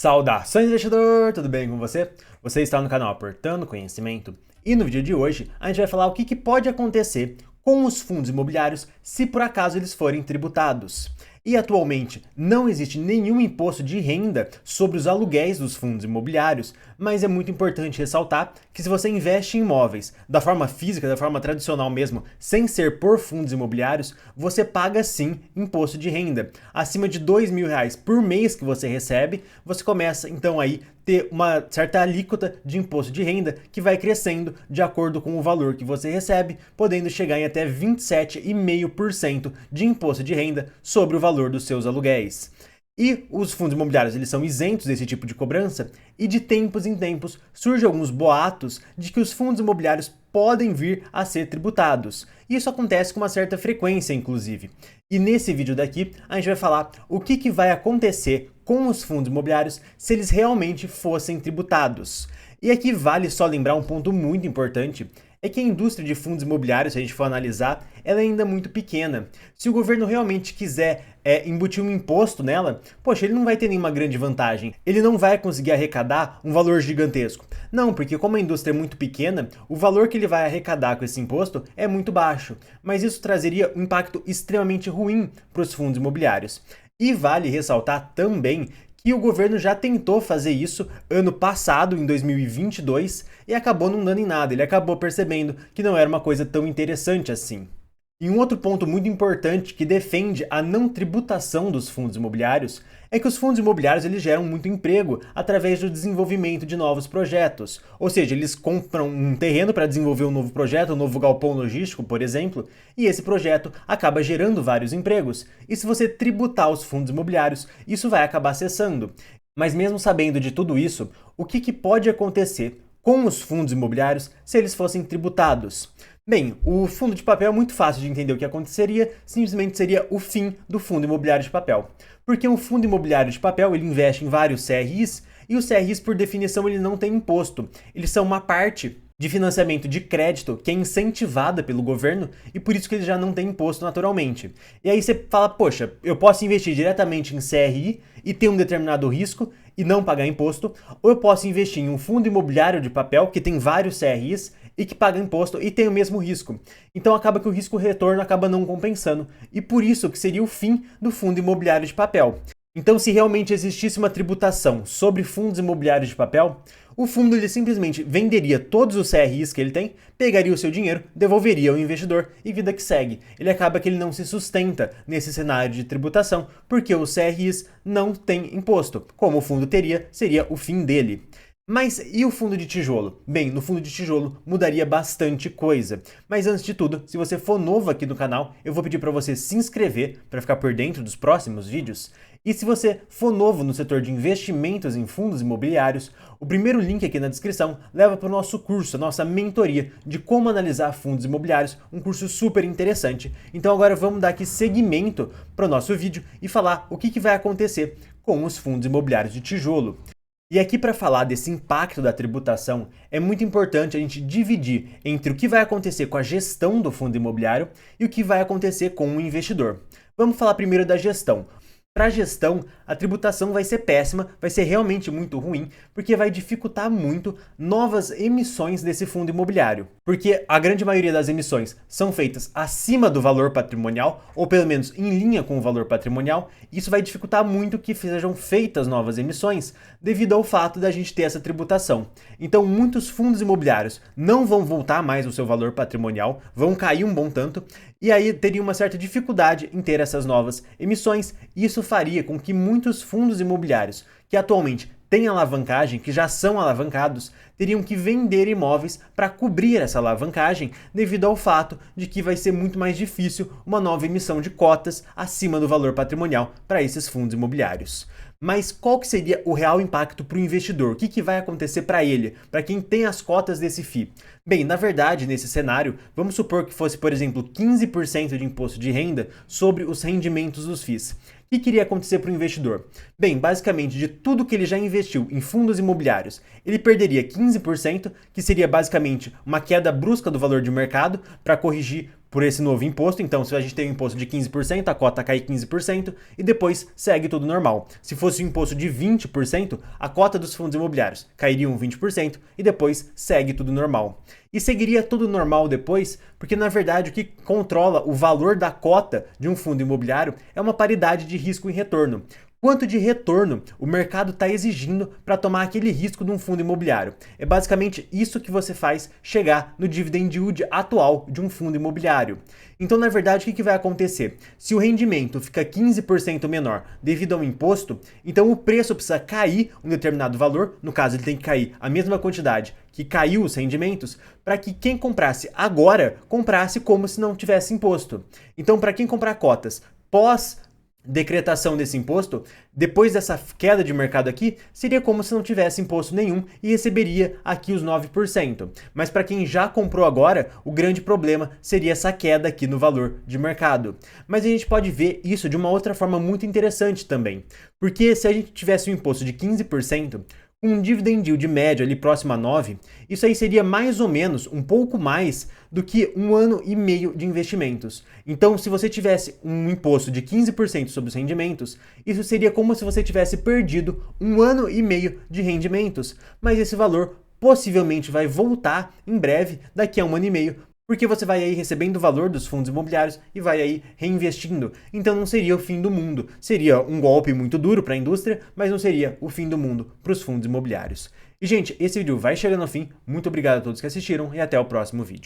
Saudações, investidor! Tudo bem com você? Você está no canal Aportando Conhecimento e no vídeo de hoje a gente vai falar o que pode acontecer com os fundos imobiliários se por acaso eles forem tributados. E atualmente não existe nenhum imposto de renda sobre os aluguéis dos fundos imobiliários, mas é muito importante ressaltar que se você investe em imóveis da forma física, da forma tradicional mesmo, sem ser por fundos imobiliários, você paga sim imposto de renda. Acima de R$ 2.000 por mês que você recebe, você começa então aí ter uma certa alíquota de imposto de renda que vai crescendo de acordo com o valor que você recebe, podendo chegar em até 27,5% de imposto de renda sobre o valor dos seus aluguéis. E os fundos imobiliários eles são isentos desse tipo de cobrança e de tempos em tempos surgem alguns boatos de que os fundos imobiliários podem vir a ser tributados. Isso acontece com uma certa frequência, inclusive. E nesse vídeo daqui a gente vai falar o que vai acontecer com os fundos imobiliários se eles realmente fossem tributados. E aqui vale só lembrar um ponto muito importante, é que a indústria de fundos imobiliários, se a gente for analisar, ela é ainda muito pequena. Se o governo realmente quiser embutir um imposto nela, poxa, ele não vai ter nenhuma grande vantagem. Ele não vai conseguir arrecadar um valor gigantesco. Não, porque como a indústria é muito pequena, o valor que ele vai arrecadar com esse imposto é muito baixo. Mas isso trazeria um impacto extremamente ruim para os fundos imobiliários. E vale ressaltar também que o governo já tentou fazer isso ano passado, em 2022, e acabou não dando em nada. Ele acabou percebendo que não era uma coisa tão interessante assim. E um outro ponto muito importante que defende a não tributação dos fundos imobiliários é que os fundos imobiliários eles geram muito emprego através do desenvolvimento de novos projetos. Ou seja, eles compram um terreno para desenvolver um novo projeto, um novo galpão logístico, por exemplo, e esse projeto acaba gerando vários empregos. E se você tributar os fundos imobiliários, isso vai acabar cessando. Mas mesmo sabendo de tudo isso, o que pode acontecer com os fundos imobiliários se eles fossem tributados? Bem, o fundo de papel é muito fácil de entender o que aconteceria, simplesmente seria o fim do fundo imobiliário de papel. Porque um fundo imobiliário de papel, ele investe em vários CRIs, e os CRIs, por definição, ele não tem imposto. Eles são uma parte de financiamento de crédito que é incentivada pelo governo e por isso que eles já não têm imposto naturalmente. E aí você fala, poxa, eu posso investir diretamente em CRI e ter um determinado risco e não pagar imposto, ou eu posso investir em um fundo imobiliário de papel que tem vários CRIs e que paga imposto e tem o mesmo risco. Então acaba que o risco-retorno acaba não compensando, e por isso que seria o fim do fundo imobiliário de papel. Então, se realmente existisse uma tributação sobre fundos imobiliários de papel, o fundo ele simplesmente venderia todos os CRIs que ele tem, pegaria o seu dinheiro, devolveria ao investidor e vida que segue. Ele acaba que ele não se sustenta nesse cenário de tributação, porque os CRIs não têm imposto. Como o fundo teria, seria o fim dele. Mas e o fundo de tijolo? Bem, no fundo de tijolo mudaria bastante coisa. Mas antes de tudo, se você for novo aqui no canal, eu vou pedir para você se inscrever para ficar por dentro dos próximos vídeos. E se você for novo no setor de investimentos em fundos imobiliários, o primeiro link aqui na descrição leva para o nosso curso, a nossa mentoria de como analisar fundos imobiliários, um curso super interessante. Então agora vamos dar aqui seguimento para o nosso vídeo e falar o que vai acontecer com os fundos imobiliários de tijolo. E aqui para falar desse impacto da tributação, é muito importante a gente dividir entre o que vai acontecer com a gestão do fundo imobiliário e o que vai acontecer com o investidor. Vamos falar primeiro da gestão. Para a gestão, a tributação vai ser péssima, vai ser realmente muito ruim, porque vai dificultar muito novas emissões desse fundo imobiliário. Porque a grande maioria das emissões são feitas acima do valor patrimonial, ou pelo menos em linha com o valor patrimonial, e isso vai dificultar muito que sejam feitas novas emissões, devido ao fato da gente ter essa tributação. Então, muitos fundos imobiliários não vão voltar mais ao seu valor patrimonial, vão cair um bom tanto, e aí teria uma certa dificuldade em ter essas novas emissões, e isso faria com que muitos fundos imobiliários que atualmente têm alavancagem, que já são alavancados, teriam que vender imóveis para cobrir essa alavancagem, devido ao fato de que vai ser muito mais difícil uma nova emissão de cotas acima do valor patrimonial para esses fundos imobiliários. Mas qual que seria o real impacto para o investidor? O que vai acontecer para ele, para quem tem as cotas desse FII? Bem, na verdade, nesse cenário, vamos supor que fosse, por exemplo, 15% de imposto de renda sobre os rendimentos dos FIIs. O que iria acontecer para o investidor? Bem, basicamente, de tudo que ele já investiu em fundos imobiliários, ele perderia 15%, que seria basicamente uma queda brusca do valor de mercado para corrigir por esse novo imposto. Então, se a gente tem um imposto de 15%, a cota cai 15% e depois segue tudo normal. Se fosse um imposto de 20%, a cota dos fundos imobiliários cairia 20% e depois segue tudo normal. E seguiria tudo normal depois, porque na verdade o que controla o valor da cota de um fundo imobiliário é uma paridade de risco e retorno. Quanto de retorno o mercado está exigindo para tomar aquele risco de um fundo imobiliário? É basicamente isso que você faz chegar no dividend yield atual de um fundo imobiliário. Então, na verdade, o que vai acontecer? Se o rendimento fica 15% menor devido ao imposto, então o preço precisa cair um determinado valor, no caso ele tem que cair a mesma quantidade que caiu os rendimentos, para que quem comprasse agora, comprasse como se não tivesse imposto. Então, para quem comprar cotas pós decretação desse imposto, depois dessa queda de mercado aqui, seria como se não tivesse imposto nenhum e receberia aqui os 9%. Mas para quem já comprou agora, o grande problema seria essa queda aqui no valor de mercado. Mas a gente pode ver isso de uma outra forma muito interessante também. Porque se a gente tivesse um imposto de 15%, um dividend yield médio ali próximo a 9, isso aí seria mais ou menos um pouco mais do que 1 ano e meio de investimentos. Então, se você tivesse um imposto de 15% sobre os rendimentos, isso seria como se você tivesse perdido 1 ano e meio de rendimentos. Mas esse valor possivelmente vai voltar em breve, daqui a 1 ano e meio, porque você vai aí recebendo o valor dos fundos imobiliários e vai aí reinvestindo. Então não seria o fim do mundo. Seria um golpe muito duro para a indústria, mas não seria o fim do mundo para os fundos imobiliários. E, gente, esse vídeo vai chegando ao fim. Muito obrigado a todos que assistiram e até o próximo vídeo.